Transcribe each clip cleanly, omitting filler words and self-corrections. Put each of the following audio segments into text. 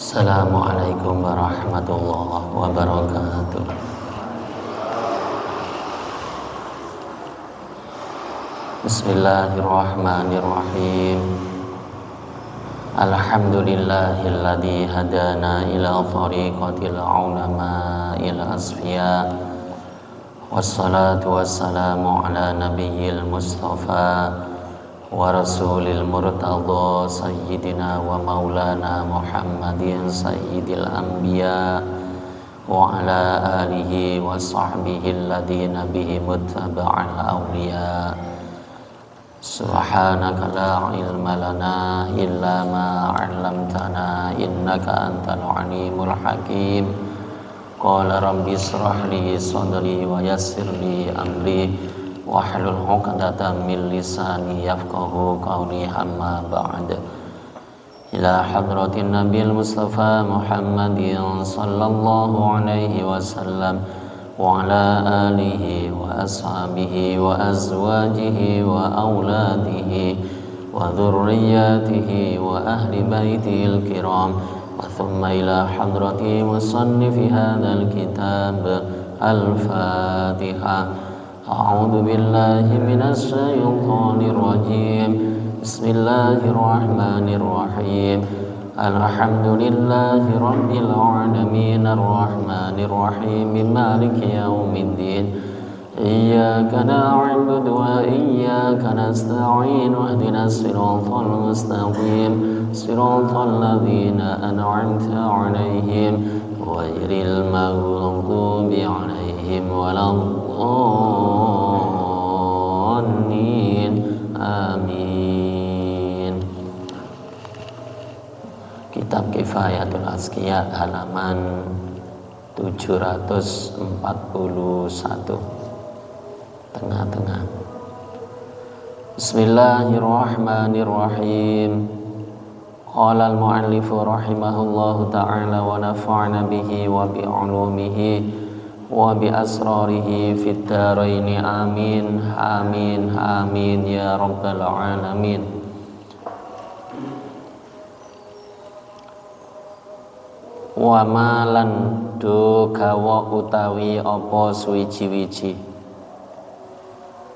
Assalamualaikum warahmatullahi wabarakatuh. Bismillahirrahmanirrahim. Alhamdulillahilladzi hadana ila thariqatil ulama'il asfiya. Wassalatu wassalamu ala nabiyyil mustafa wa rasulil murtadha sayyidina wa maulana Muhammadin sayyidil anbiya wa ala alihi wa sahbihi alladhina bihi muttaba'al awliya. Subhanaka la ilma lana illa ma 'allamtana innaka antal alimul hakim. Qala rabbi ishrah li sadri wa yassir li amri wahlul 'uqdatam min lisani yafqahu qawli, amma ba'd. Ila hadratin Nabil Mustafa Muhammadin sallallahu alaihi wasallam wa ala alihi wa ashabihi wa azwajihi wa auladihi wa dhurriyyatihi wa ahli baitihil kiram, wa thumma ila hadrati musannifi hadzal kitab. Al-Fatihah. A'udzu billahi minasy syaithanir rajim. Bismillahirrahmanirrahim. Alhamdulillahi rabbil alamin arrahmanir rahim maliki yaumiddin. Iyyaka na'budu wa iyyaka nasta'in ihdinas siratal mustaqim siratal ladzina an'amta 'alaihim ghairil maghdubi 'alaihim waladdallin. Amin. Kitab Kifayatul Azkiya halaman 741 tengah-tengah. Bismillahirrahmanirrahim. Qala al-mu'allifu rahimahullahu ta'ala wa nafa'na bihi wa bi 'ulumihi wa bi asrarihi fid dharain. Amin amin amin ya rabbal alamin. Wa malan do gawa utawi apa suwiji-wiji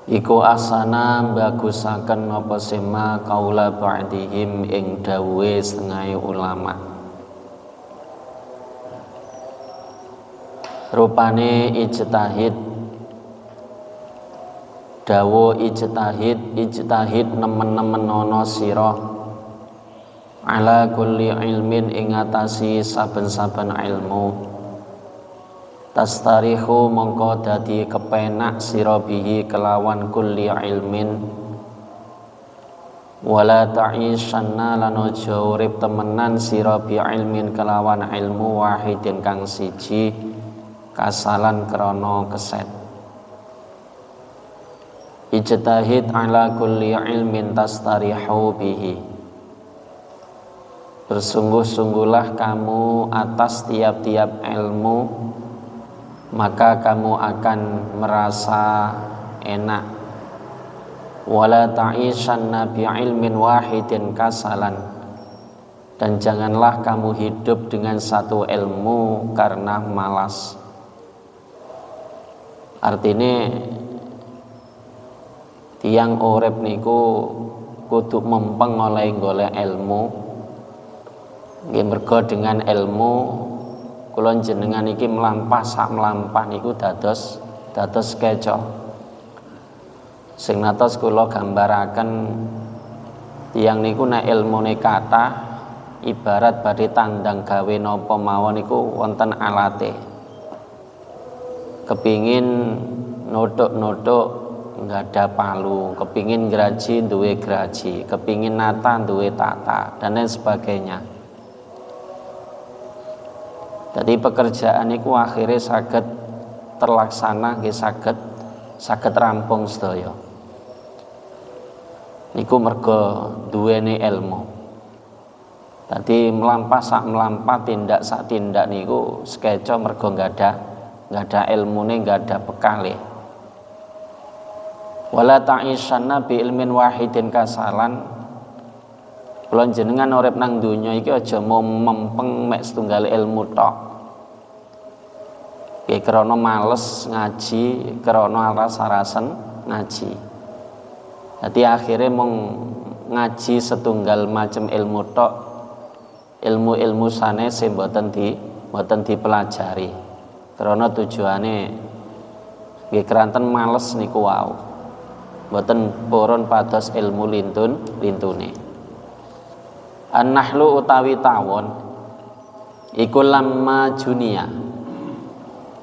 iku asana bagusaken apa sema kaula ba'dihim ing dawuhe setengah ulama. Rupane ijtihad, dawuh ijtihad nemen-nemen ana sira ala kulli ilmin ing atasi saben-saben ilmu. Tastarihu mongko dadi kepenak sira bihi kelawan kulli ilmin. Wala ta'ishanna lan aja urip temenan sira bi ilmin kelawan ilmu wahidin kang siji kasalan krana keset. Ijtihad ala kulli ilmin tastarihu bihi. Bersungguh-sungguhlah kamu atas tiap-tiap ilmu, maka kamu akan merasa enak. Wala ta'ishanna bi ilmin wahidin kasalan, dan janganlah kamu hidup dengan satu ilmu karena malas. Artinya tiang urip niku kudu mempeng oleh golek ilmu. Nggih mergo dengan ilmu kula jenengan iki mlampah sak mlampah niku dados keco. Sing natos kula gambaraken tiyang niku nek ilmune kathah ibarat badhe tandang gawe napa mawon niku wonten alate. Kepingin nuthuk-nuthuk nggada palu, kepingin graji duwe graji, kepingin nata duwe tata dan lain sebagainya. Jadi pekerjaan itu akhirnya saged terlaksana, nggih saged rampung sedaya. Niku mergo duweni ilmu. Tadi melampah sak melampah, tindak sak tindak niku sekeco mergo nggak ada ilmune, nggak ada bekale. Wala ta'ishanna bi ilmin wahidin kasalan, Kula jenengan urip nang donya iki aja mau mempeng mek setunggal ilmu tok. Nggih krana males ngaji, krana aras-arasen ngaji. Dadi akhire mung ngaji setunggal macam ilmu tok, ilmu-ilmu sanes sing mboten dipelajari. Krana tujuane nggih keranten males niku wau. Mboten purun pados ilmu lintune. An-nahlu utawi tawon iku lamma junia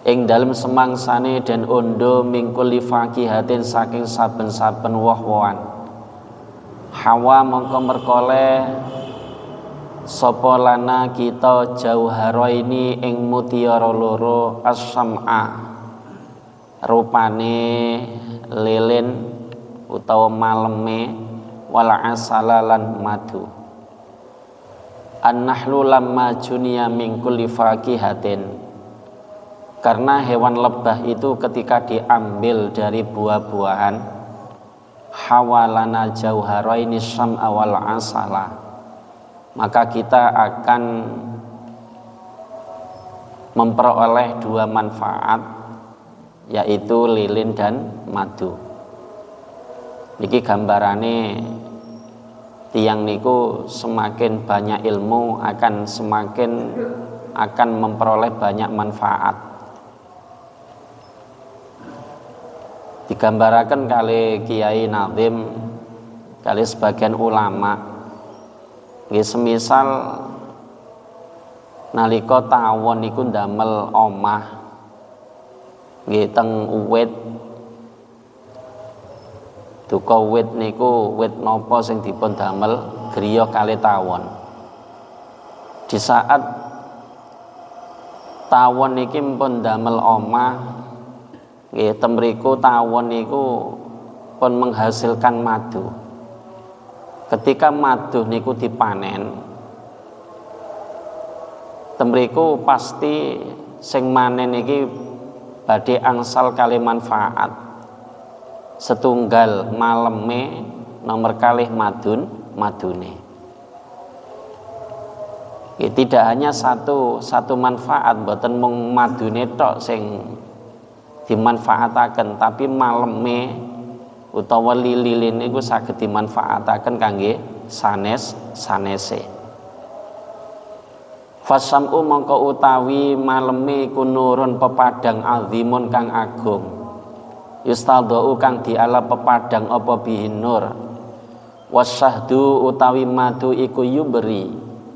ing dalem semangsane den ondo mingkul fakihatin saking saben-saben woh-wohan. Hawa mongko merkoleh sapa lana kita jauharaini ing mutiara loro as-sam'a rupane lilin utawa maleme wal asala lan madu. An-nahlu lamma junia min kulli fakihatin, karena hewan lebah itu ketika diambil dari buah-buahan, hawalana jauharaini sam'a wal asala, maka kita akan memperoleh dua manfaat, yaitu lilin dan madu. Niki gambarane tiang niku semakin banyak ilmu akan memperoleh banyak manfaat. Digambaraken kali Kiai Nazim, kali sebagian ulama, nggih semisal nalika tawon niku ndamel omah nggih teng uwit. Duka wit niku wit napa sing dipun damel griya kalih tawon. Di saat tawon niki pun damel omah, nggih temriku tawon niku pun menghasilkan madu. Ketika madu niku dipanen, temriku pasti sing manen niki badhe angsal kalih manfaat. Setunggal maleme nomor kalih madune. Ya, tidak hanya satu manfaat, mboten mung madune tok sing dimanfaataken, tapi maleme utawa lilin niku saged dimanfaataken kangge sanese. Fasam'u mongko utawi maleme iku nurun pepadang azimun kang agung. Yustadau kang diala pepadang apa bihin nur. Wasyahdu utawi madu iku yuberi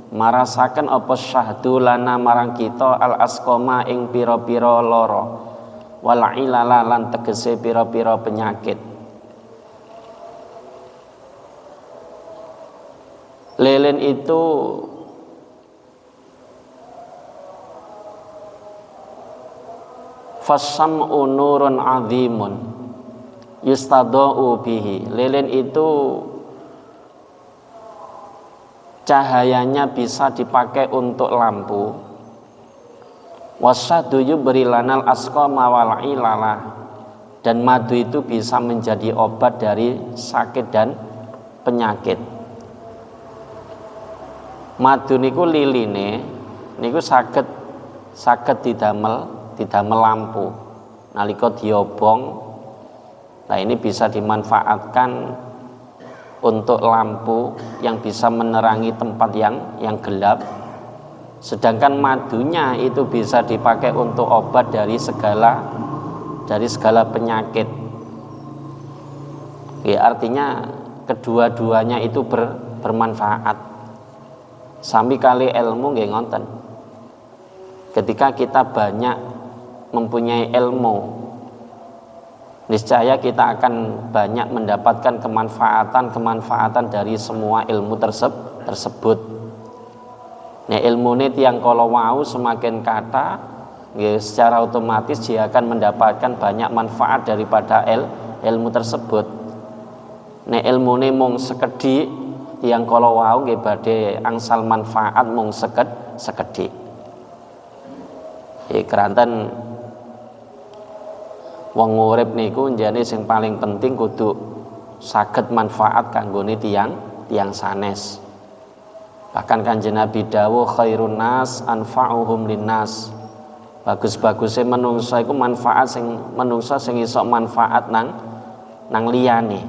marasaken apa syahdu lana marang kita al asqama ing pira-pira lara wal ilala lan tegese pira-pira penyakit. Lilin itu fasam'u nurun azimun yustadau bihi. Lilin itu cahayanya bisa dipakai untuk lampu. Wasyadu yubri lanal asqama wal ilala, dan madu itu bisa menjadi obat dari sakit dan penyakit. Madu niku liline niku saged didamel lampu nalika diobong. Nah, ini bisa dimanfaatkan untuk lampu yang bisa menerangi tempat yang gelap. Sedangkan madunya itu bisa dipakai untuk obat dari segala penyakit. Ya, artinya kedua-duanya itu bermanfaat. Sami kali ilmu nggih ngoten. Ketika kita banyak mempunyai ilmu, niscaya kita akan banyak mendapatkan kemanfaatan dari semua ilmu tersebut. Nah, ilmu ini tiang kalau wau semakin kata, ya, secara otomatis dia akan mendapatkan banyak manfaat daripada ilmu tersebut. Nah, ilmu ini mung sekedhik, tiang kalau wau nggih badhe angsal manfaat mung sekedhik. Ya, keranten wong urip niku njane sing paling penting kudu saged manfaat kanggone tiyang sanes. Bahkan Kanjeng Nabi dawuh khairun nas anfa'uhum linnas. Bagus-bagusé menungsa iku manfaat sing menungsa sing iso manfaat nang liyane.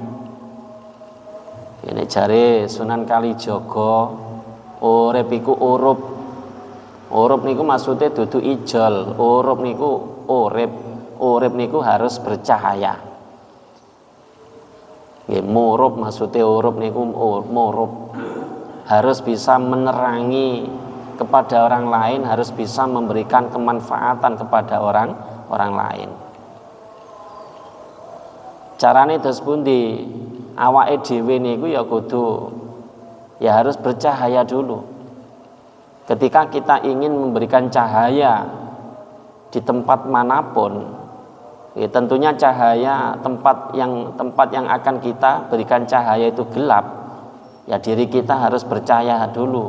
Ini jare Sunan Kalijaga, urip iku urup. Urup niku maksudnya dudu ijol, urup niku urip. Urip niku harus bercahaya. Nggih, murup maksudnya urup niku murup. Harus bisa menerangi kepada orang lain, harus bisa memberikan kemanfaatan kepada orang lain. Carane dos pundi? Awake dhewe niku ya kudu ya harus bercahaya dulu. Ketika kita ingin memberikan cahaya di tempat manapun, ya tentunya cahaya tempat yang akan kita berikan cahaya itu gelap. Ya diri kita harus bercahaya dulu.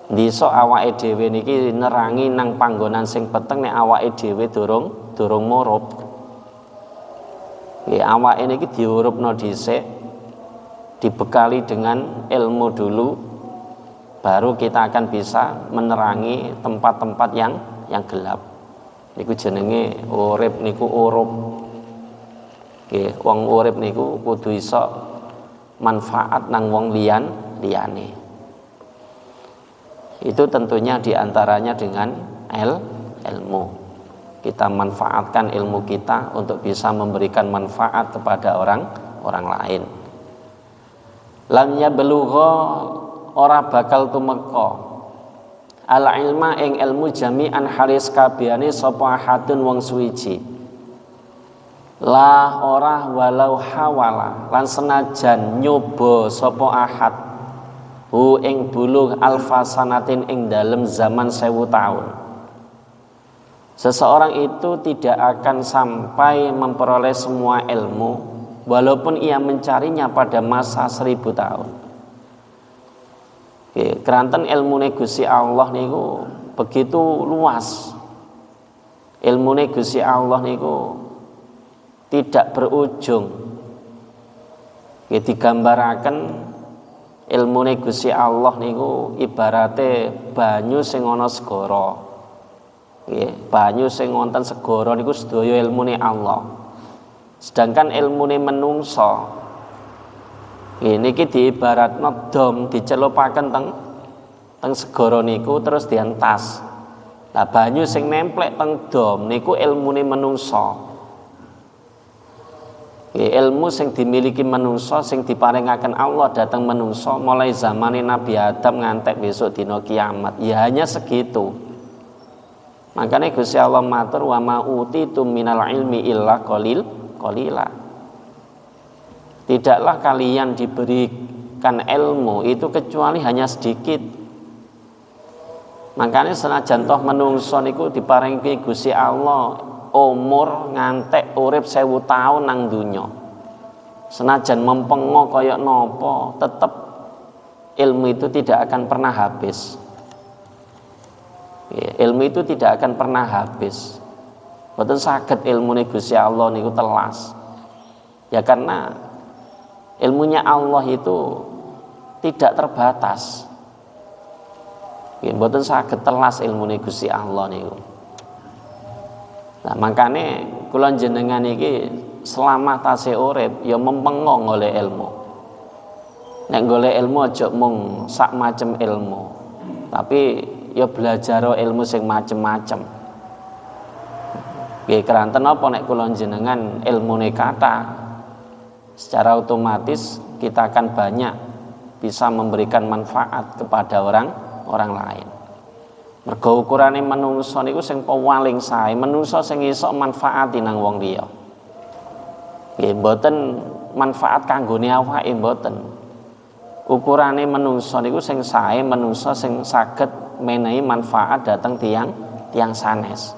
Ndisok awake dhewe niki nerangi nang panggonan sing peteng nek awake dhewe durung murup. Ya awake niki diurupno dhisik, dibekali dengan ilmu dulu, baru kita akan bisa menerangi tempat-tempat yang gelap. Niku jenenge urip niku urup. Nggih, wong urip niku kudu iso manfaat nang wong liyane. Itu tentunya diantaranya dengan ilmu. Kita manfaatkan ilmu kita untuk bisa memberikan manfaat kepada orang lain. Lam yablugha ora bakal tumeka al ilma ing ilmu jami'an halis kabehane sapa ahadun wong suwiji. La ora walau hawala lan senajan nyoba sapa ahad hu ing buluh alfasanatin ing dalem zaman 1000 tahun. Seseorang itu tidak akan sampai memperoleh semua ilmu walaupun ia mencarinya pada masa 1000 tahun. Keranten ilmune Gusti Allah niku begitu luas. Ilmune Gusti Allah niku tidak berujung. Digambaraken ilmune Gusti Allah niku ibarate banyu sing ana segara. Banyu sing wonten segara niku sedaya ilmune Allah. Sedangkan ilmune menungsa niki diibaratno dom dicelupaken teng segara niku terus dientas. Lah banyu sing nemplek teng dom niku ilmune menungsa. Ilmu sing dimiliki menungsa sing diparingaken Allah dhateng menungsa mulai zamane Nabi Adam ngantek besok dina kiamat ya hanya segitu. Makanya Gusti Allah matur wa ma utitum minal ilmi illa qalila. Tidaklah kalian diberikan ilmu itu kecuali hanya sedikit. Makanya senajan toh menungso niku diparingi Gusti Allah umur ngantek urip 1000 tahun nang dunya. Senajan mempengo kaya napa, tetep ilmu itu tidak akan pernah habis. Ilmu itu tidak akan pernah habis. Mboten saged ilmune Gusti Allah niku telas. Ya karena ilmunya Allah itu tidak terbatas. Mboten saged telas ilmune Gusti Allah niku. Nah, makane kula jenengan iki selama tasih urip ya mempengong oleh ilmu. Nek golek ilmu aja mung sak macem ilmu. Tapi ya belajar ilmu sing macem-macem. Nggih keranten apa nek kula jenengan ilmune kathah, secara otomatis kita akan banyak bisa memberikan manfaat kepada orang lain. Mergo ukurane manungsa niku sing paling sae, manungsa sing iso manfaati nang wong liya. Nggih mboten manfaat kanggone awake mboten. Ukurane manungsa niku sing sae, manungsa sing saged menehi manfaat dateng tiang sanes.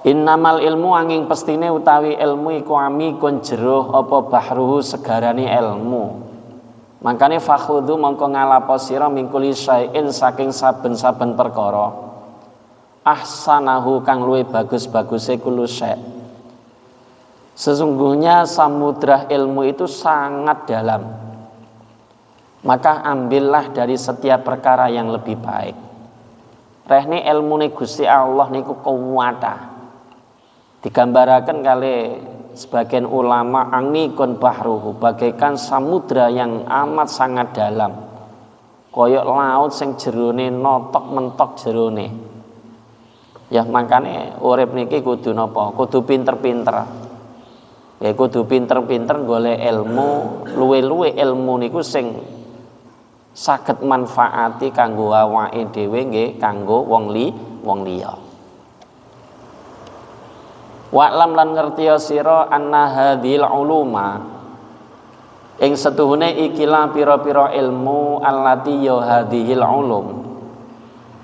Innamal ilmu angin pestine utawi ilmu iku amikun jero apa bahruhu segarane ilmu. Makane fakhudhu mongko ngalapo sira mingkuli syai'in saking saben-saben perkara. Ahsanahu kang luwih bagus-baguse kulo syai'. Sesungguhnya samudra ilmu itu sangat dalam. maka ambillah dari setiap perkara yang lebih baik. Rehne ilmune Gusti Allah niku kuwata. Digambaraken kali sebagian ulama angikun bahruhu, bagaikan samudra yang amat sangat dalam. Koyok laut sing jerone notok mentok jerone. Ya makane urip niki kudu napa? Kudu pinter-pinter. Ya kudu pinter-pinter golek ilmu, luwe-luwe ilmu niku sing saged manfaati kanggo awake dhewe nggih kanggo wong liya. Wa'lam lan ngertiya sira anna hadhil uluma ing setuhune ikilah pira-pira ilmu allati ya hadhil ulum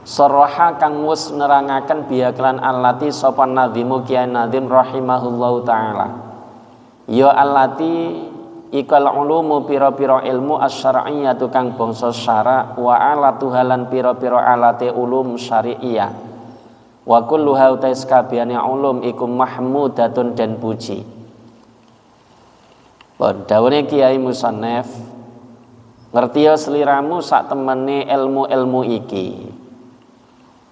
saraha kang wis nerangaken biaklan allati sapa nadhimu Kiai Nadhim rahimahullahu taala ya allati ikal ulumu pira-pira ilmu asy-syar'iyyah kang bangsa syara wa alatuhalan pira-pira alate ulum syari'iyah wa kulluha utais kabehane ulum iku mahmudatun dan puji. Dawuhe Kiai Musannaf ngertiya sliramu sak temene ilmu-ilmu iki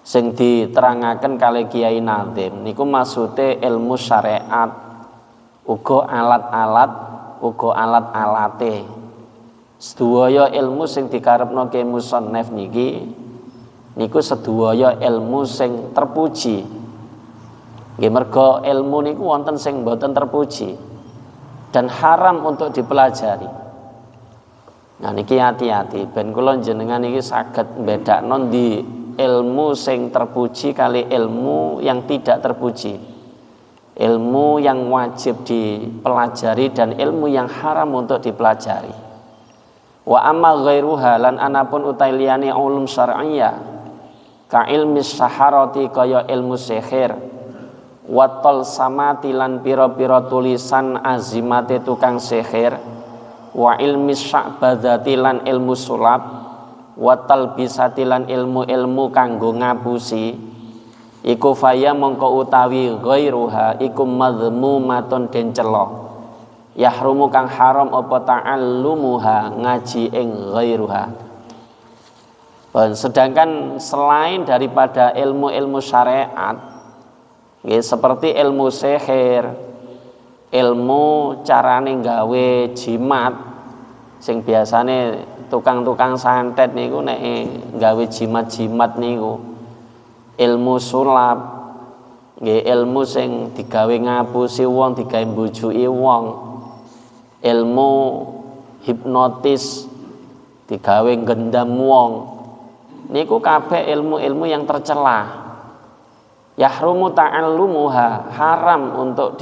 sing diterangaken kalih Kiai Nadhim niku maksude ilmu syariat uga alat-alate sedaya ilmu sing dikarepno Kiai Musannaf niki niku sedaya ilmu sing terpuji. Nggih merga ilmu niku wonten sing mboten terpuji dan haram untuk dipelajari. Nah niki hati-hati ben kula jenengan niki saged mbedakno ndi ilmu sing terpuji kali ilmu yang tidak terpuji. Ilmu yang wajib dipelajari dan ilmu yang haram untuk dipelajari. Wa amma ghairuha lan anapun utai liyane ulum syar'iyyah ka ilmi saharati kaya ilmu sihir watol samati lan pira-pira tulisan azimate tukang sihir wa ilmi sya'badzati lan ilmu sulap watal bisati lan ilmu-ilmu kanggo ngapusi iku faya mongko utawi ghairuha iku madzmumatun den cela yahrumu kang haram apa ta'allumuha ngaji ing ghairuha. Sedangkan selain daripada ilmu-ilmu syariat ya, seperti ilmu sihir, ilmu carane gawe jimat sing biasane tukang-tukang santet niku nek gawe jimat-jimat niku, ilmu sulap nggih ilmu sing digawe ngapusi wong, digawe mbujuki wong, ilmu hipnotis digawe gendam wong niku kabeh ilmu-ilmu yang tercela. Yahrumu ta'allumuha, haram untuk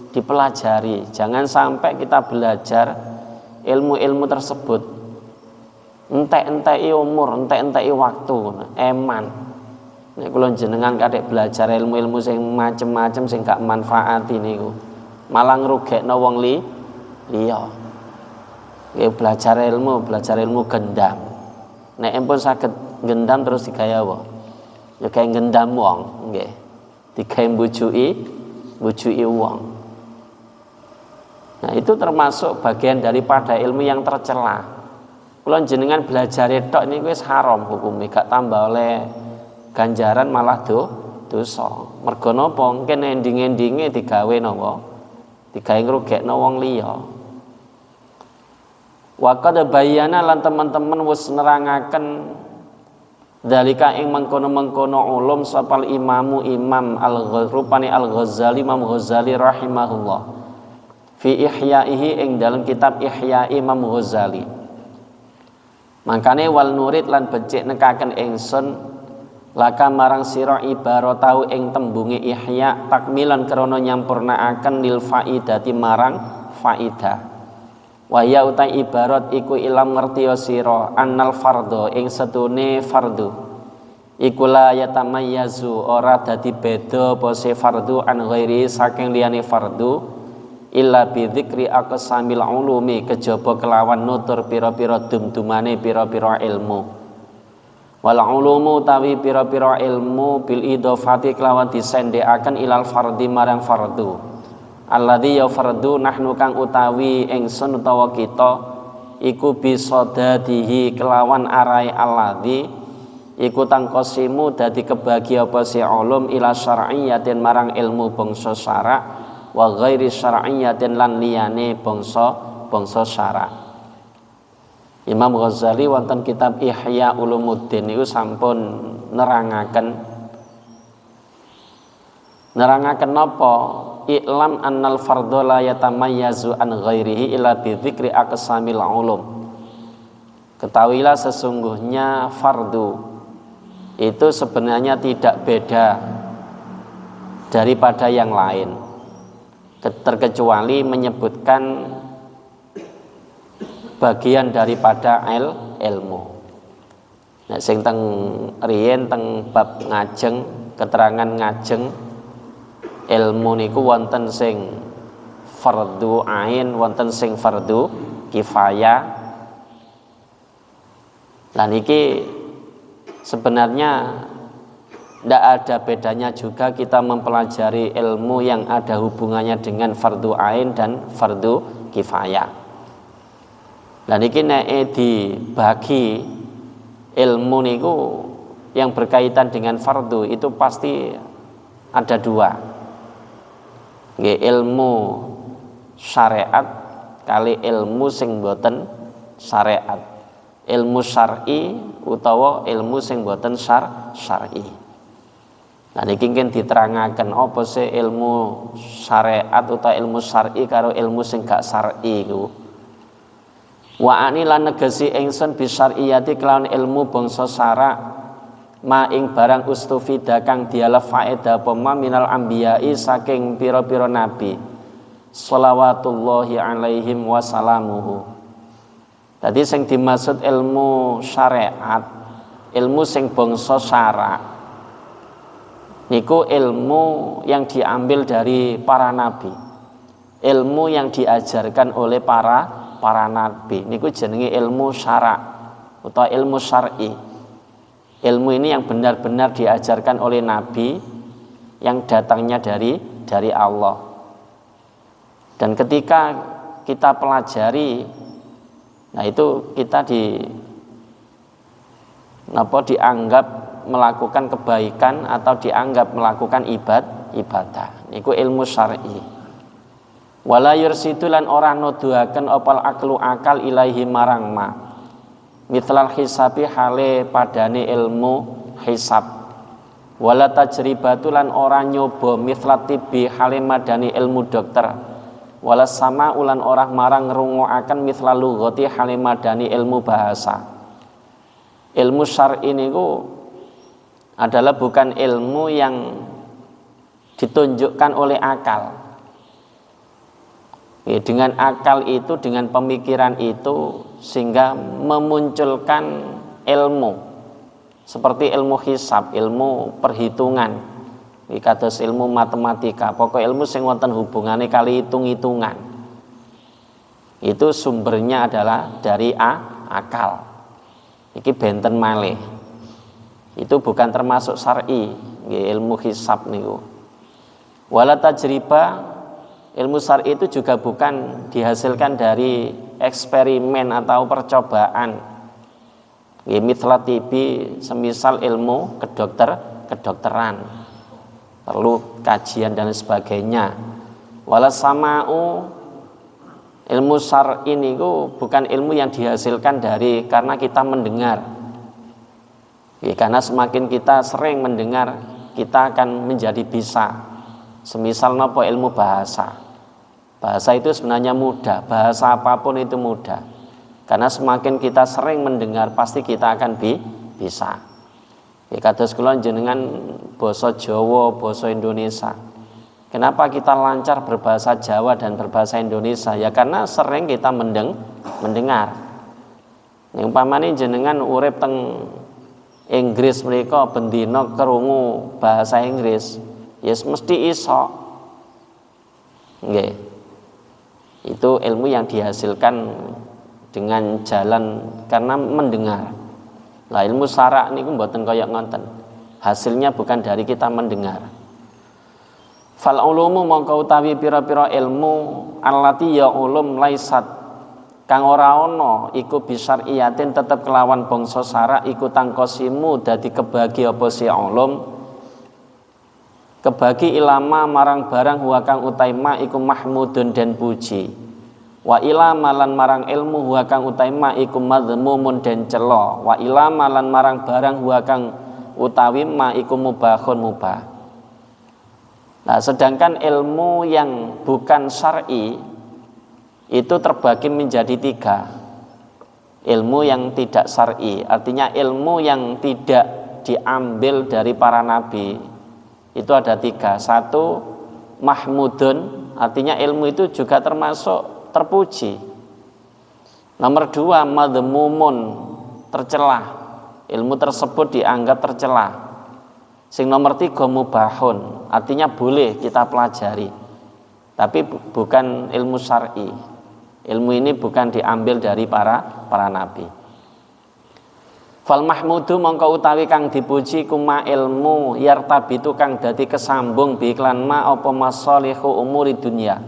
dipelajari. Jangan sampai kita belajar ilmu-ilmu tersebut entek-enteki umur, entek-enteki waktu, eman. Nek kula jenengan kadek belajar ilmu-ilmu sing macem-macem sing gak manfaati niku, malah ngrugekno wong liya. Nggih belajar ilmu gendam. Nek empun saged gendam terus digaya apa? Ya kayak gendam wong, nggih. Digawe mbujuki wong. Nah, itu termasuk bagian daripada ilmu yang tercela. Kula jenengan belajar tok niku wis haram hukume, gak tambah oleh ganjaran malah dosa. Mergo napa? Mungkin ending-endinge digawe napa? Digawe ngrugekno wong liya. Wa qad bayyana lan teman-teman wis nerangaken dalika ing mengkono-mengkono ulum sapal imam al-Ghazali Imam Ghazali rahimahullah fi ihyaihi ing dalam kitab Ihya Imam Ghazali. Makane wal nurid lan becik nekaken ingsun laka marang sira ibaratahu ing tembunge ihya takmilan krana nyampurnaaken lil faidati marang faidah. Waya utai ibarat iku ilam ngertiya sira annal fardhu ing setune fardu iku la yatamayyazu ora dadi beda apa se fardu an ghairi saking liyane fardu illa bi dzikri aqsamil ulumi kejaba kelawan nutur pira-pira dumdumane pira-pira ilmu wal ulumu tawi pira-pira ilmu bil idhofati kelawan disendhekaken ilal fardhi marang fardu alladzi ya fardu nahnu kang utawi ingsun utawa kita iku bisadadihi kelawan arai alladzi iku tangkosimu dadi kebagi apa si ulum ila syar'iyyatin marang ilmu bangsa syara' wa ghairi syar'iyyatin lan liyane bangsa syara'. Imam Ghazali wonten kitab Ihya Ulumuddin niku sampun nerangaken napa i'lam annal fardhu la yatamayyazu an ghairihi illa bi dzikri aqsamil ulum. Ketahuilah sesungguhnya fardu itu sebenarnya tidak beda daripada yang lain terkecuali menyebutkan bagian daripada ilmu. Nah, sing teng riyen teng bab ngajeng, keterangan ngajeng ilmu niku wonten sing fardu ain, wonten sing fardu kifayah. Lan iki sebenarnya tidak ada bedanya juga kita mempelajari ilmu yang ada hubungannya dengan fardu ain dan fardu kifayah. Dan iki nek dibagi ilmu niku yang berkaitan dengan fardu itu pasti ada dua. Nggih, ilmu syariat kali ilmu sing boten syariat. Ilmu syar'i utawa ilmu sing boten syar'i. Nah niki kan diterangaken apa sih ilmu syariat utawa ilmu syar'i karo ilmu sing gak syar'i iku. Wa ani lan negesi ingsun bisyar'iyati kelawan ilmu bangsa syara' ma ing barang ustufida kang dialef faedah apa minal anbiya'i saking pira-pira nabi shalawatullahi alaihim wa salamuhu. Tadi sing dimaksud ilmu syariat, ilmu sing bangsa syara' niku ilmu yang diambil dari para nabi, ilmu yang diajarkan oleh para nabi niku jenenge ilmu syara' atau ilmu syar'i. Ilmu ini yang benar-benar diajarkan oleh nabi yang datangnya dari Allah. Dan ketika kita pelajari, nah itu kita dianggap melakukan kebaikan atau dianggap melakukan ibadah. Niku ilmu syar'i. Wala yursidu lan ora nuduhaken opal aklu akal ilaihi marang ma. Mithlal hisabi hale padane ilmu hisab. Wala tajribatu lan ora nyoba mithlat tibi hale madani ilmu dokter. Wala sama ulan orang marang ngrungokaken mithlal lughati hale madani ilmu bahasa. Ilmu syar'i niku adalah bukan ilmu yang ditunjukkan oleh akal. Ya, dengan akal itu, dengan pemikiran itu sehingga memunculkan ilmu seperti ilmu hisab, ilmu perhitungan, kados ilmu matematika, pokok ilmu sing wonten hubungane kali hitung-hitungan. Itu sumbernya adalah dari akal. Iki benten malih. Itu bukan termasuk syar'i, ilmu hisab niku. Wala tajriba, ilmu syar'i itu juga bukan dihasilkan dari eksperimen atau percobaan. Mithla tibi, semisal ilmu kedokteran. Perlu kajian dan sebagainya. Wala sama'u, ilmu syar'i niku bukan ilmu yang dihasilkan dari karena kita mendengar. Karena semakin kita sering mendengar, kita akan menjadi bisa. Semisal nopo ilmu bahasa. Bahasa itu sebenarnya mudah, bahasa apapun itu mudah. Karena semakin kita sering mendengar, pasti kita akan bisa. Kados kula jenengan basa Jawa, basa Indonesia. Kenapa kita lancar berbahasa Jawa dan berbahasa Indonesia? Ya karena sering kita mendengar. Yang umpamane jenengan urip teng Inggris mereka bendina krungu bahasa Inggris, yes mesti iso. Nggih. Itu ilmu yang dihasilkan dengan jalan karena mendengar. Lah ilmu syara' niku mboten kaya ngoten. Hasilnya bukan dari kita mendengar. Fal ulumu mongko utawi pira-pira ilmu allati ya ulum laisat kang ora ana iku bisar iyatin tetep kelawan bangsa syarak iku tangkosimu dadi kebagi apa si ulum kebagi ilama marang barang huwa kang utaima iku mahmudun den puji wa ilama lan marang ilmu huwa kang utaima iku madzmumun den cela wa ilama lan marang barang huwa kang utawi ma iku mubahun mubah. Nah, sedangkan ilmu yang bukan syar'i itu terbagi menjadi 3. Ilmu yang tidak syar'i, artinya ilmu yang tidak diambil dari para nabi. Itu ada 3. 1 mahmudun, artinya ilmu itu juga termasuk terpuji. Nomor 2 madzmumun, tercelah. Ilmu tersebut dianggap tercelah. Sing nomor 3 mubahun, artinya boleh kita pelajari. Tapi bukan ilmu syar'i. Ilmu ini bukan diambil dari para nabi. Fal mahmudu mongko utawi kang dipuji kuma ilmu yartabitu kang dadi kesambung bi iklan ma apa masalihu umuri dunya.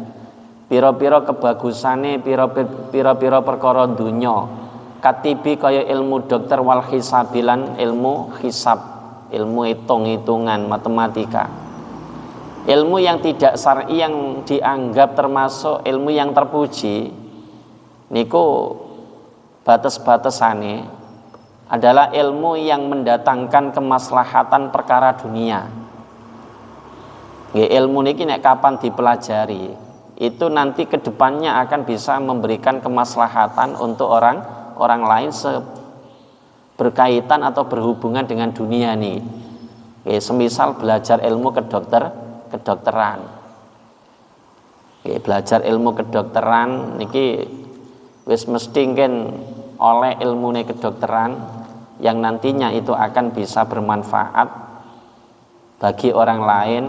Pira-pira kebagusane pira-pira perkara dunya. Katibi kaya ilmu dokter wal hisabilan ilmu hisab, ilmu hitung-hitungan matematika. Ilmu yang tidak syar'i yang dianggap termasuk ilmu yang terpuji niku batas-batasane adalah ilmu yang mendatangkan kemaslahatan perkara dunia. Ilmu niki nek kapan dipelajari itu nanti kedepannya akan bisa memberikan kemaslahatan untuk orang lain berkaitan atau berhubungan dengan dunia nih. Semisal belajar ilmu kedokteran. Belajar ilmu kedokteran niki wis mesti kan oleh ilmu kedokteran yang nantinya itu akan bisa bermanfaat bagi orang lain,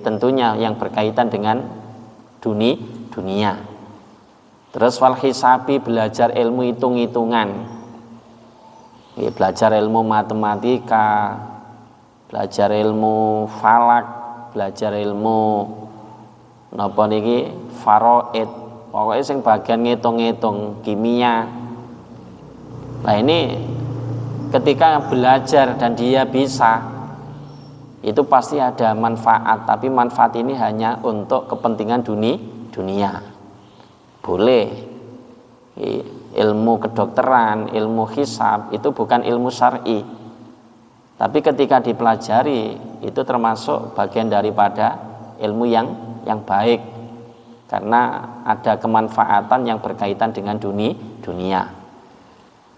tentunya yang berkaitan dengan dunia. Terus wal hisabi belajar ilmu hitung-hitungan, belajar ilmu matematika, belajar ilmu falak, belajar ilmu napa niki faraid, pokoknya sing bagian ngitung-ngitung kimia. Nah ini ketika belajar dan dia bisa, itu pasti ada manfaat, tapi manfaat ini hanya untuk kepentingan dunia. Boleh. Ilmu kedokteran, ilmu hisab itu bukan ilmu syar'i. Tapi ketika dipelajari itu termasuk bagian daripada ilmu yang baik karena ada kemanfaatan yang berkaitan dengan dunia.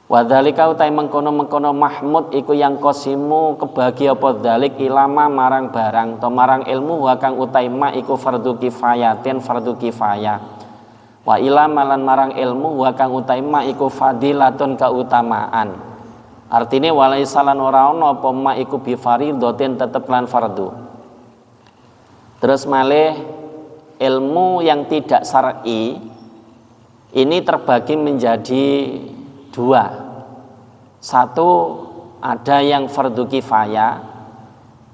Wadzalika utai mengkono mahmud iku yang kosimu kebagi apa dzalik ilama marang barang to marang ilmu wa kang utai ma iku fardu kifayatin fardu kifayah wa ilama lan marang ilmu wa kang utai ma iku fadilatun keutamaan. Artine walaisa lan ora ana apa ma iku bi fardhatin tetep lan fardu. Terus malih ilmu yang tidak syar'i ini terbagi menjadi 2. 1 ada yang fardu kifayah,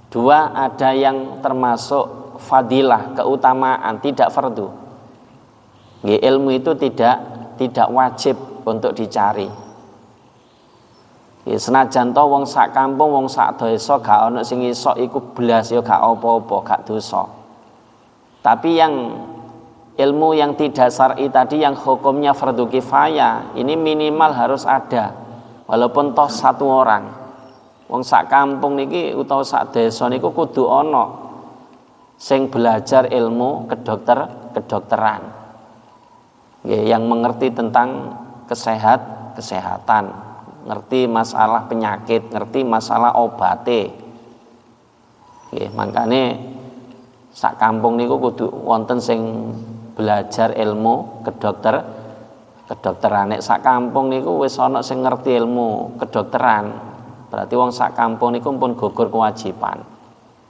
2 ada yang termasuk fadilah, keutamaan, tidak fardu. Ilmu itu tidak wajib untuk dicari. Senajan to wong sak kampung, wong sak desa gak ono sing iso iku blas ya gak apa-apa, gak dosa. Tapi yang ilmu yang tidak syar'i tadi yang hukumnya fardu kifayah ini minimal harus ada walaupun toh 1 orang. Wong sak kampung niki utawa sak desa niku kudu ana sing belajar ilmu kedokteran. Yang mengerti tentang kesehatan, ngerti masalah penyakit, ngerti masalah obate. Makane sak kampung niku kudu wonten sing belajar ilmu kedokteran. Nek sak kampung niku wis ana sing ngerti ilmu kedokteran. Berarti wong sak kampung niku pun gugur kewajiban.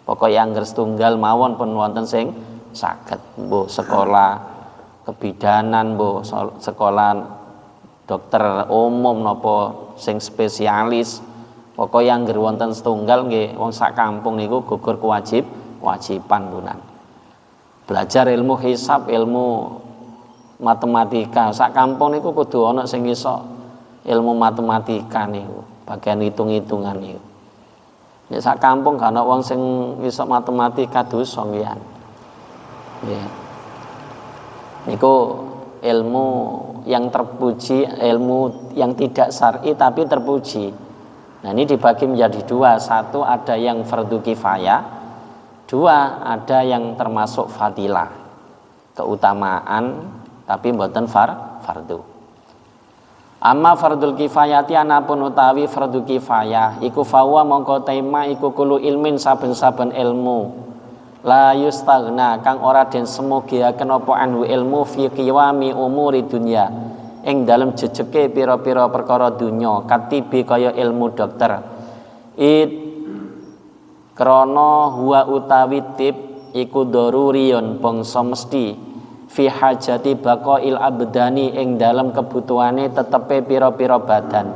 Pokoke angger setunggal mawon pun wonten sing saged mbuh sekolah kebidanan, mbuh sekolah dokter umum napa sing spesialis. Pokoke angger wonten setunggal nggih wong sak kampung niku gugur kewajiban bunan. Belajar ilmu hisab, ilmu matematika. Sak kampung niku kudu ana sing iso ilmu matematika niku, bagian hitung-hitungan niku. Nek sak kampung gak ana wong sing iso matematika dosa nggih. Nggih. Niku ilmu yang terpuji, ilmu yang tidak syar'i tapi terpuji. Nah, ini dibagi menjadi dua. Satu ada yang fardu kifayah, dua ada yang termasuk fadilah, keutamaan tapi mboten fardu. Amma fardul kifayati anapun utawi fardu kifayah iku fawa mongko tema iku kulu ilmin saben-saben ilmu la yustaghna kang ora den semogiaken apa anhu ilmu fi qiwami umuri dunya ing dalem jejeke pira-pira perkara dunya katibi kaya ilmu dokter krana huwa utawi tib iku daruriyun bangsa mesti fi hajati baqail abdani ing dalem kebutuhane tetepe pira-pira badan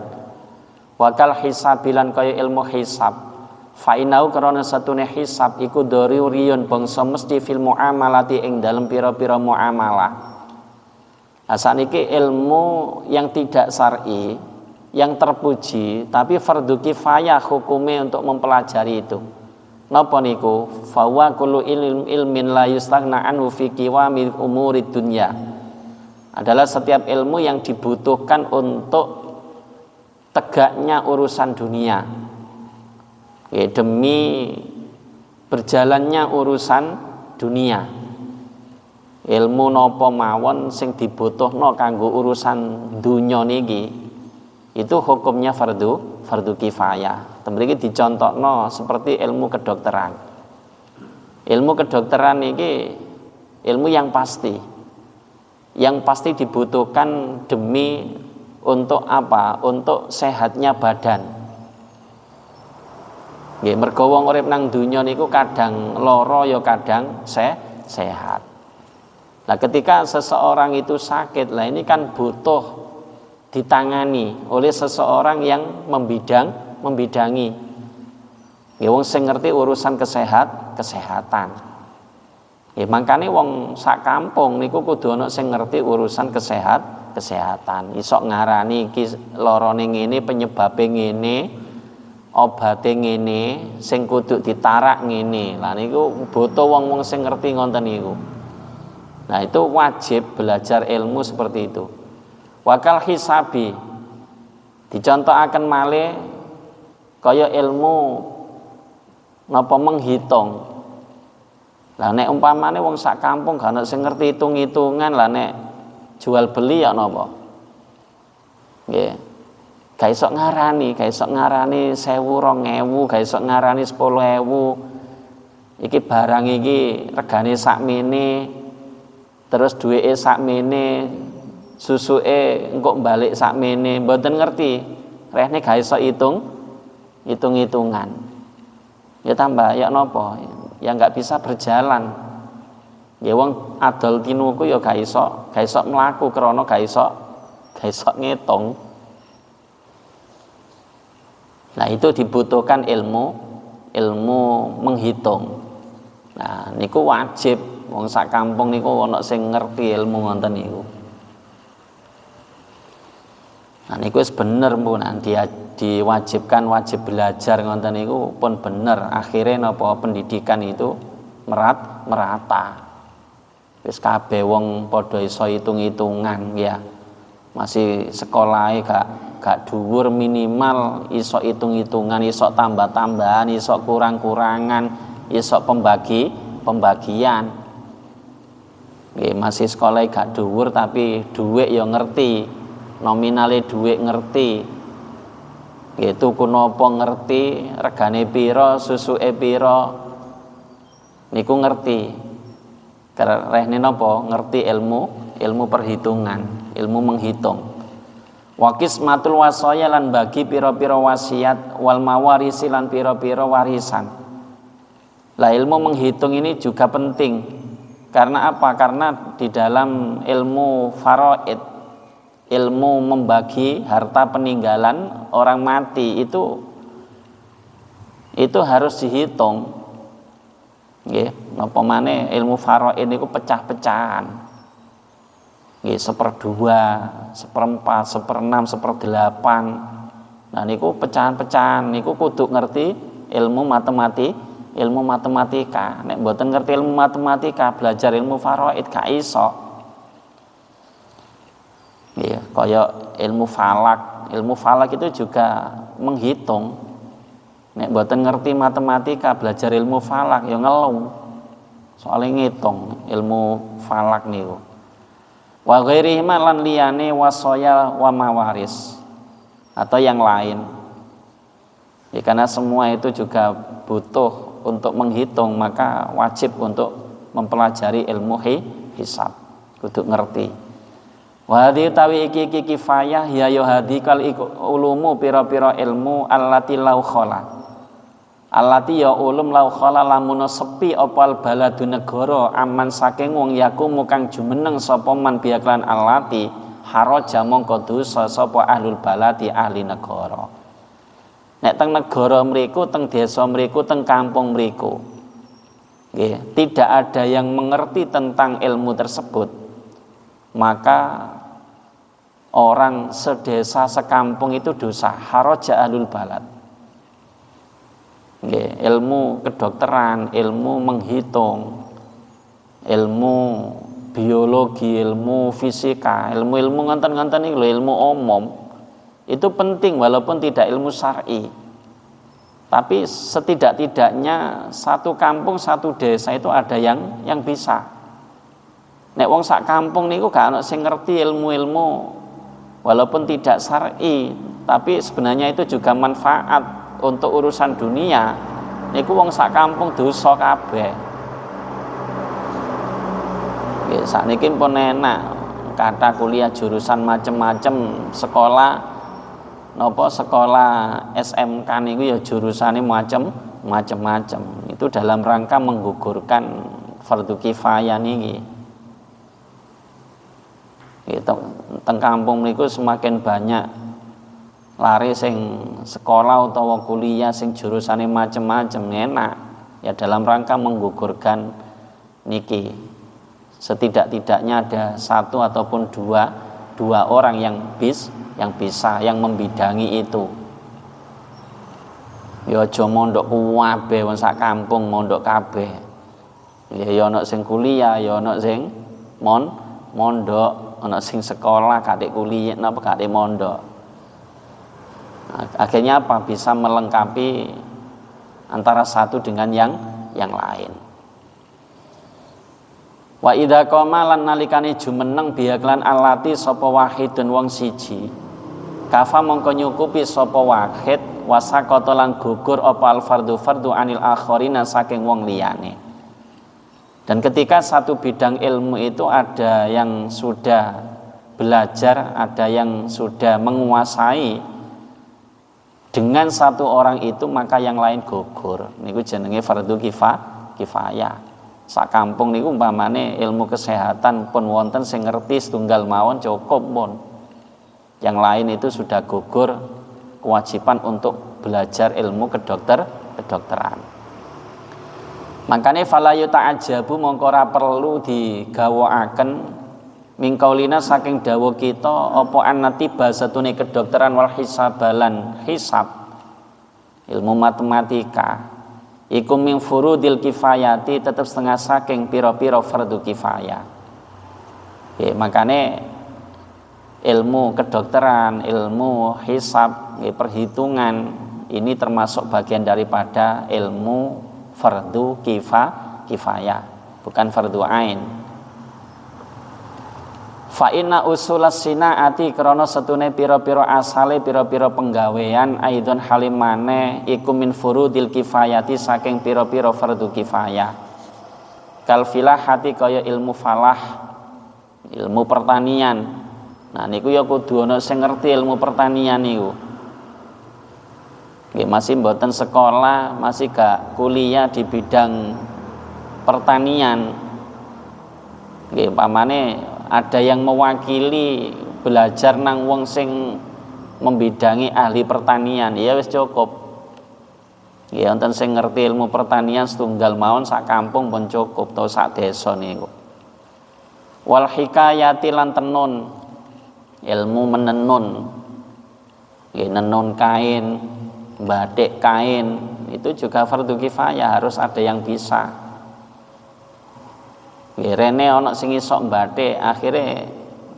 wakal hisabilan kaya ilmu hisab fa inau krana satune hisab iku daruriyun bangsa mesti fil muamalati ing dalem pira-pira muamalah. Saniki ilmu yang tidak syar'i, yang terpuji, tapi fardu kifayah hukumnya untuk mempelajari itu. Napa niku? Fawa kullu ilmin la yustaghna anhu fi qiwami umuri dunya. Adalah setiap ilmu yang dibutuhkan untuk tegaknya urusan dunia. Ya, demi berjalannya urusan dunia. Ilmu napa mawon sing dibutuhno kanggo urusan dunya niki itu hukumnya fardu kifayah. Mriki dicontohno seperti ilmu kedokteran. Ilmu kedokteran niki ilmu yang pasti dibutuhkan demi untuk apa? Untuk sehatnya badan. Nggih, mergo wong urip nang donya niku kadang lara ya kadang sehat. Nah, ketika seseorang itu sakit, lah ini kan butuh ditangani oleh seseorang yang membidangi. Ya wong sing ngerti urusan kesehatan. Ya mangkane wong sak kampung niku kudu ana sing ngerti urusan kesehatan. Iso ngarani iki larane ngene, penyebabe ngene, obate ngene, sing kudu ditarak ngene. Lah niku butuh wong-wong sing ngerti ngonten niku. Nah, itu wajib belajar ilmu seperti itu. Wakal hisabi dicontohaken malih kaya ilmu napa menghitung. Lah nek umpamane wong sak kampung gak ana sing ngerti hitung-hitungan, lah nek jual beli ya napa? Nggih. Gak iso ngarani 1.000, 2.000, gak iso ngarani 10.000. Iki barang iki regane sakmene, terus duweke sakmene, susuke engko balik sakmene, mboten ngerti. Rehne gak iso hitung-hitungan. Ya tambah ya napa? Ya enggak bisa berjalan. Ya wong adol tinuku ya gak iso mlaku krana gak iso ngitung. Nah, itu dibutuhkan ilmu menghitung. Nah, niku wajib wong sak kampung niku ana sing ngerti ilmu ngoten niku. Nah niku wis bener pun diwajibkan wajib belajar ngoten niku pun bener. Akhirnya napa pendidikan itu merata. Wis kabeh wong padha iso hitung-hitungan ya. Masih sekolahe gak dhuwur minimal iso hitung-hitungan, iso tambah-tambahan, iso kurang-kurangan, iso pembagian. Nggih, masih sekolah gak dhuwur tapi dhuwit ya ngerti, nominale dhuwit ngerti. Nggih, tuku napa ngerti, regane pira, susuke pira. Niku ngerti. Karehne napa? Ngerti ilmu perhitungan, ilmu menghitung. Wa qismatul wasaya lan bagi pira-pira wasiat wal mawarisi lan pira-pira warisan. Lah ilmu menghitung ini juga penting. Karena apa? Karena di dalam ilmu faraid, ilmu membagi harta peninggalan orang mati itu harus dihitung. Nggih, napa maneh ilmu faraid niku pecah-pecahan. nggih 1/2, 1/4, 1/6, 1/8. Nah niku pecahan-pecahan niku kudu ngerti ilmu matematika. Nek mboten ngerti ilmu matematika, belajar ilmu faraid gak iso. Nggih, kaya ilmu falak. Ilmu falak itu juga menghitung. Nek mboten ngerti matematika, belajar ilmu falak ya ngelung. Soalnya ngitung ilmu falak niku. Wa ghairihi lan liyane wasoya wa mawaris atau yang lain. Ya, karena semua itu juga butuh untuk menghitung, maka wajib untuk mempelajari ilmu hisab, kudu ngerti. Wa hadhi tawi iki kifayah ya hadikal ulumu pira-pira ilmu allati lau khala. Allati ya ulum lau khala lamun sepi opal baladu negara aman saking wong yakumu kang jumeneng sapa man biaklan allati haraja mongko dosa sapa ahlul baladi ahli negara. Nek teng negara mriku, teng desa mriku, teng kampung mriku, nggih, tidak ada yang mengerti tentang ilmu tersebut, maka orang sedesa sekampung itu dosa, haraja ahlul balad. Nggih, ilmu kedokteran, ilmu menghitung, ilmu biologi, ilmu fisika, ilmu-ilmu ngonten-ngonten iki lho, ilmu umum. Itu penting walaupun tidak ilmu syar'i. Tapi setidak-tidaknya satu kampung, satu desa itu ada yang bisa. Nek wong sak kampung niku gak ana sing ngerti ilmu-ilmu walaupun tidak syar'i, tapi sebenarnya itu juga manfaat untuk urusan dunia. Niku wong sak kampung dosa kabeh. Nggih, sakniki pun enak kata kuliah jurusan macem-macem, sekolah SMK niku ya jurusane macem-macem. Itu dalam rangka menggugurkan fardu kifayah niki. Gitu. Teng kampung niku semakin banyak lari sing sekolah utawa kuliah sing jurusane macem-macem, enak ya dalam rangka menggugurkan niki. Setidak-tidaknya ada satu ataupun dua orang yang bisa yang membidangi itu. Ya aja mondok kabeh wong sak kampung mondok kabeh. Ya ana sing kuliah, ya ana sing mondok, ana sing sekolah gak kuliah napa gak mondok. Akhirnya apa? Bisa melengkapi antara satu dengan yang lain. Wa idza qama lan nalikane jumeneng biaklan alati sapa wahidun wong siji. Kafa mongko nyukupi sapa wahid wasaqata lan gugur apa al fardu anil akharina saking wong liyane. Dan ketika satu bidang ilmu itu ada yang sudah belajar, ada yang sudah menguasai, dengan satu orang itu maka yang lain gugur. Niku jenenge fardu kifayah. Sak kampung niku umpamane ilmu kesehatan pun wonten sing ngerti setunggal mawon cukup pun. Yang lain itu sudah gugur kewajiban untuk belajar ilmu kedokteran. Makanya fala yuta'ajabu mongko ora perlu digawakaken mingkaulina saking dawuh kita apa annati basatune kedokteran wal hisabalan hisab ilmu matematika iku min furudil kifayati tetap setengah saking pira-pira fardu kifayah. Makanya ilmu kedokteran, ilmu hisab, perhitungan ini termasuk bagian daripada ilmu fardu kifayah, bukan fardu ain. Fa inna usulas sinaati krana setune pira-pira asale pira-pira penggawean aidon halimane iku min furudil kifayati saking pira-pira fardu kifayah. Kal filahati kaya ilmu falah, ilmu pertanian. Nah niku ya kudu ana sing ngerti ilmu pertanian niku. Nggih masih mboten sekolah, masih gak kuliah di bidang pertanian. Nggih pamane ada yang mewakili belajar nang wong sing membidangi ahli pertanian, ya wis cukup. Ya wonten sing ngerti ilmu pertanian setunggal mawon sak kampung pun cukup, atau sak desa niku. Wal hikayati lan tenun, ilmu menenun. Nenun kain, batik kain, itu juga fardu kifayah, harus ada yang bisa. Rene ana sing iso batik, akhire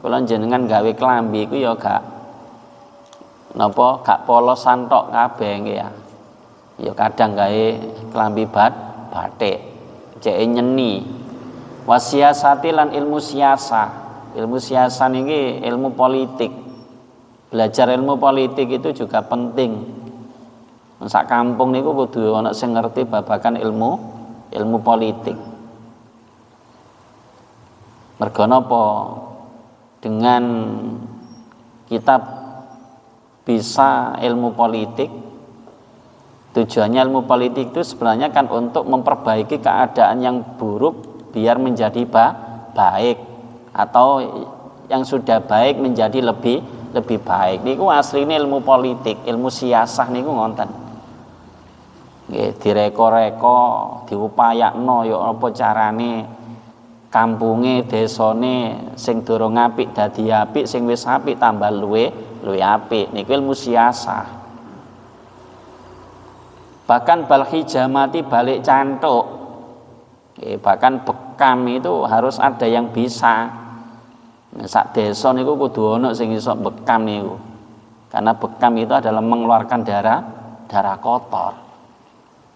kula jenengan gawe klambi iku ya gak gak polosan tok kabeh nggih ya. Ya kadang gawe klambi batik, cek nyeni. Wasiasati lan ilmu siasa. Ilmu siasa niki ilmu politik. Belajar ilmu politik itu juga penting. Sak kampung niku kudu ana sing ngerti babagan ilmu politik. Mergo napa? Dengan kita bisa ilmu politik, tujuannya ilmu politik itu sebenarnya kan untuk memperbaiki keadaan yang buruk biar menjadi baik, atau yang sudah baik menjadi lebih baik. Niku asline ilmu politik, ilmu siasah niku ngonten. Nggih, direko-reko, diupayakno ya apa carane kampunge, desane sing durung apik dadi apik, sing wis apik tambah luwih apik. Niku ilmu siasah. Bahkan bal hijamati balik cantuk. Bahkan bekam itu harus ada yang bisa. Nah, sak desa niku kudu ana sing iso bekam niku. Karena bekam itu adalah mengeluarkan darah kotor.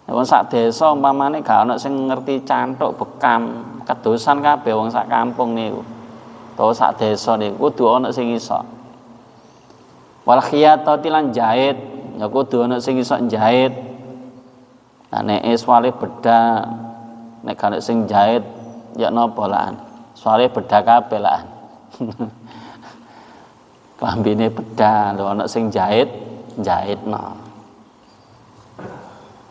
Wong sak desa umpamane gak ana sing ngerti cantuk bekam, kedosan kabeh wong sak kampung niku. Utawa sak desa niku kudu ana sing iso. Wal khiyatati lan jahit, ya kudu ana sing iso jahit. Nah nek wale bedak, nek gak sing jahit ya napa lan? Soale bedak kabeh lan. Klambine bedak lho ana sing jahitno.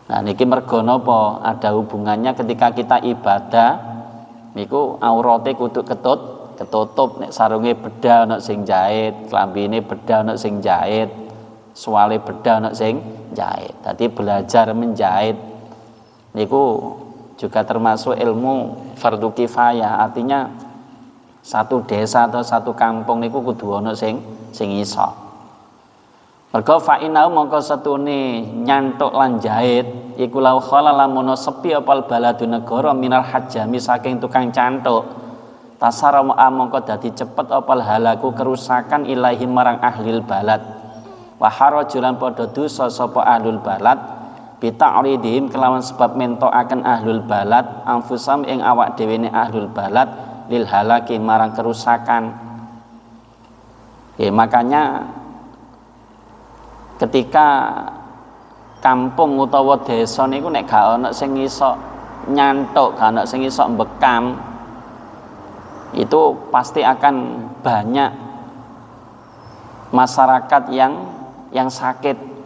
Nah niki mergo napa? Ada hubungannya ketika kita ibadah niku aurate kudu ketutup. Nek sarunge bedak ana sing jahit, klambine bedak ana sing jahit, suwale bedak ana sing jahit. Dadi belajar menjahit niku juga termasuk ilmu fardu kifayah. Artinya satu desa atau satu kampung niku kudu ana sing iso. Mergo fa inau mongko setune nyantuk lan jahit iku lau khala lamun sepi apal baladu negara minal hajami saking tukang cantuk. Tasara mongko dadi cepet apal halaku kerusakan ilahi marang ahlil balad. Wa harajulan padha dosa sapa ahlul balad bita'ridihim kelawan sebab mentokaken ahlul balad anfusam ing awak dhewe ne ahlul balad lil halaki marang kerusakan. Makanya ketika kampung utawa desa niku nek gak ana sing iso nyantuk, gak ana sing iso mbekam, itu pasti akan banyak masyarakat yang sakit.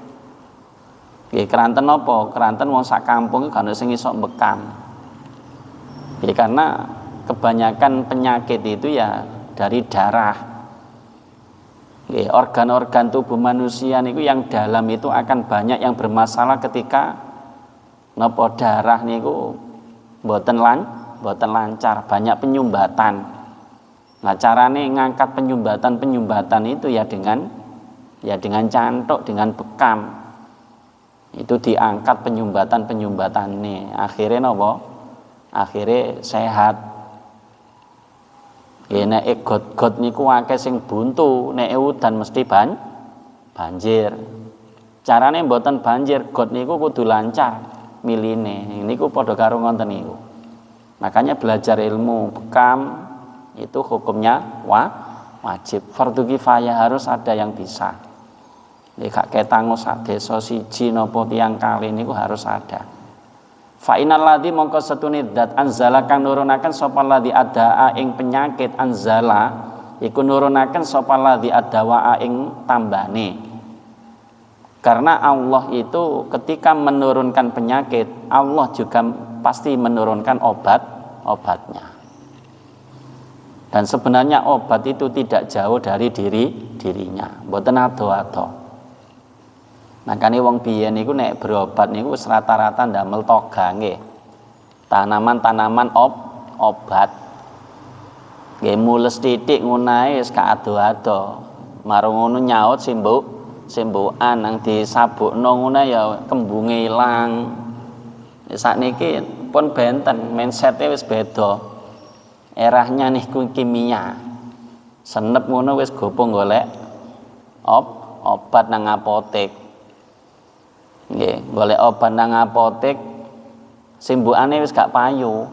Keranten apa? Keranten wong sak kampung gak ana sing iso mbekam. Karena kebanyakan penyakit itu ya dari darah. Organ-organ tubuh manusia niku yang dalam itu akan banyak yang bermasalah ketika nopo darah niku mboten lancar, banyak penyumbatan. Nah, carane ngangkat penyumbatan itu ya dengan cantuk, dengan bekam. Itu diangkat penyumbatan-penyumbatannya. Akhirnya nopo? Akhirnya sehat. Nek got niku akeh sing buntu, nek udan mesti banjir. Carane mboten banjir, got niku kudu lancar miline. Niku padha karo ngonten niku. Makanya belajar ilmu bekam itu hukumnya wajib. Fardu kifayah harus ada yang bisa. Nek gak ketango sak desa siji napa tiyang kali niku harus ada. Fa innal ladzi mongko setune zat anzala kang nurunaken sapa ladzi adaa ing penyakit anzala iku nurunaken sapa ladzi adawa ing tambane. Karena Allah itu ketika menurunkan penyakit, Allah juga pasti menurunkan obatnya. Dan sebenarnya obat itu tidak jauh dari dirinya, mboten ado-ado. Makanya wong biyen niku nek berobat niku wis rata-rata ndamel toga nggih. Tanaman-tanaman obat. Nggih mules titik ngono wis gak ado-ado. Marung ngono nyaut simbukan nang disabukno ngono ya kembunge ilang. Sakniki pun benten mindsete wis beda. Erahnya niku kimia. Senep ngono wis gopo golek obat nang apotek. Nggih, golek obat nang apotek simbukane wis gak payu.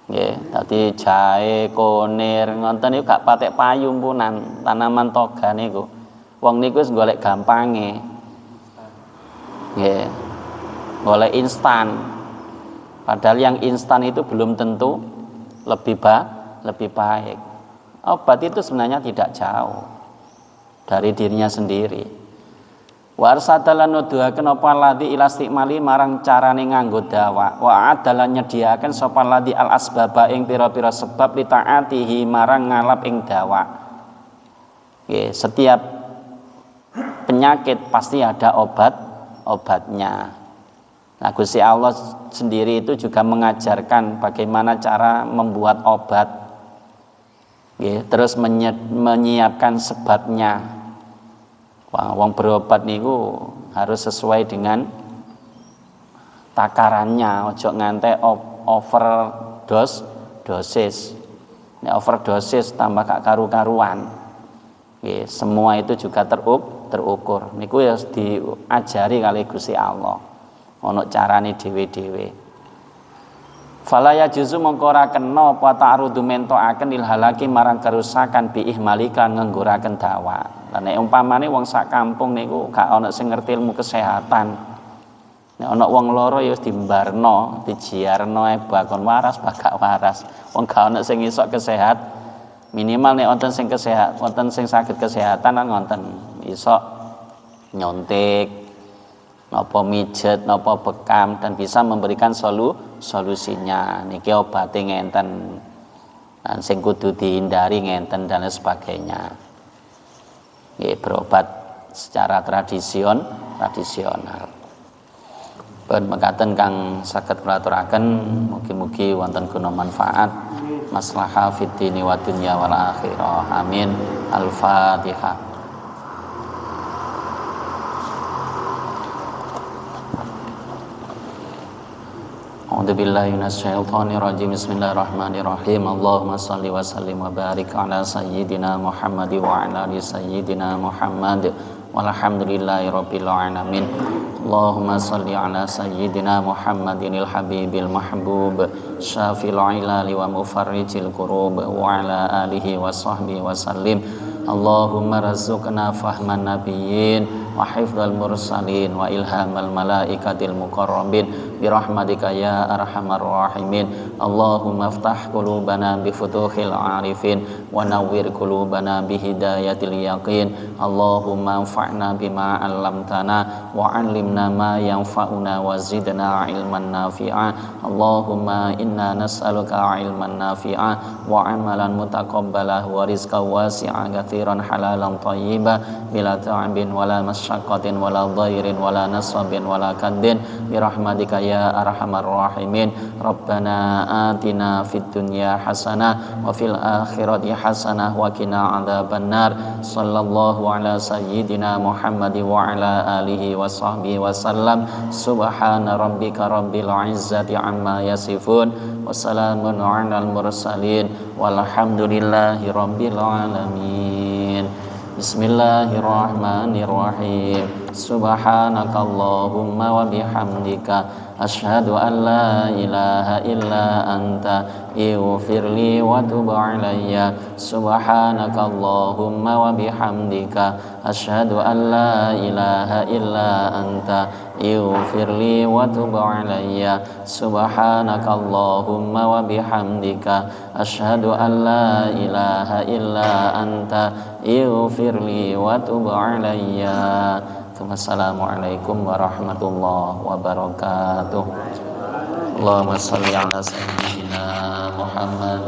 Nggih, dadi jahe, konir, ngoten niku gak patek payu mpunan tanaman toga niku. Wong niku wis golek gampange. Nggih. Golek instan. Padahal yang instan itu belum tentu lebih baik. Obat itu sebenarnya tidak jauh dari dirinya sendiri. Warsadalan nuduhaken apa ladzi ila istiqmali marang carane nganggo dawa. Wa adalan nyediaken sapa ladzi al asbaba ing pira-pira sebab li taatihi marang ngalap ing dawa. Nggih, setiap penyakit pasti ada obatnya. Nah, Gusti Allah sendiri itu juga mengajarkan bagaimana cara membuat obat. Nggih, terus menyiapkan sebabnya. Wong berobat niku harus sesuai dengan takarannya, ojo ngantek dosis. Nek overdosis tambah gak karu-karuan. Nggih, semua itu juga terukur. Niku ya diajari kali Gusti Allah. Ono carane dhewe-dhewe. Fala ya juzu mongko ora kena apa ta'rudu mentokaken lil halaki marang kerusakan bi ihmalika ngengguraken dawa. Lah nek umpamane wong sak kampung niku gak ana sing ngerti ilmu kesehatan. Nek ana wong loro ya wis dimbarno, dijiarno ae bakon waras, bagak waras. Wong gak ana sing iso kesehat. Minimal nek wonten sing saged kesehatan lan wonten iso nyontek napa mijet, napa bekam dan bisa memberikan solusinya. Niki obate ngenten. Dan sing kudu dihindari ngenten dan sebagainya. Nggih, berobat secara tradisional. Ben mekaten kang saged kula aturaken mugi-mugi wonten guna manfaat maslahah fid dini wa dunya wal akhirah. Amin. Al-Fatihah. A'udzu billahi minasyaitonir rajim. Bismillahirrahmanirrahim. Allahumma shalli wa sallim wa barik ala sayyidina Muhammad wa ala ali sayyidina Muhammad walhamdulillahi rabbil alamin. Allahumma shalli ala sayyidina Muhammadinil habibil mahbub syafil ilali wa mufarrijil kurub wa ala alihi wa sahbihi wa sallim. Allahumma razuqna fahman nabiyyin wa hifdzal mursalin wa ilhamal malaikatil muqarrabin birahmatika ya arhamar rahimin. Allahumma iftah qulubana bi futuhil arifin wa nawwir qulubana bi hidayatil yaqin. Allahumma anfa'na bima 'allamtana wa 'allimna ma yanfa'una wa zidna ilman nafi'a. Allahumma inna nas'aluka ilman nafi'a wa 'amalan mutaqabbalah wa rizqan wasi'an katsiran halalan thayyiban bila ta'abin wala masyaqqatin wala dhairin wala nasabin wala kaddin birahmatika ya arhamar rahimin. Rabbana atina fid dunya hasanah wa fil akhirati hasanah wa qina adzabannar. Sallallahu ala sayyidina Muhammad wa ala alihi wa sahbihi wa sallam. Subhana rabbika rabbil izzati amma yasifun wa salamun alal mursalin walhamdulillahi rabbil alamin. Bismillahirrahmanirrahim. Subhanakallahumma wa bihamdika asyhadu an la ilaha illa anta ighfirli wa tub alayya. Subhanakallahumma wa bihamdika asyhadu an la ilaha illa anta ighfirli wa tub alayya. Subhanakallahumma wa bihamdika asyhadu an la ilaha illa anta ighfirli wa tub alayya. Wassalamualaikum warahmatullahi wabarakatuh. Allahumma shalli ala sayyidina Muhammad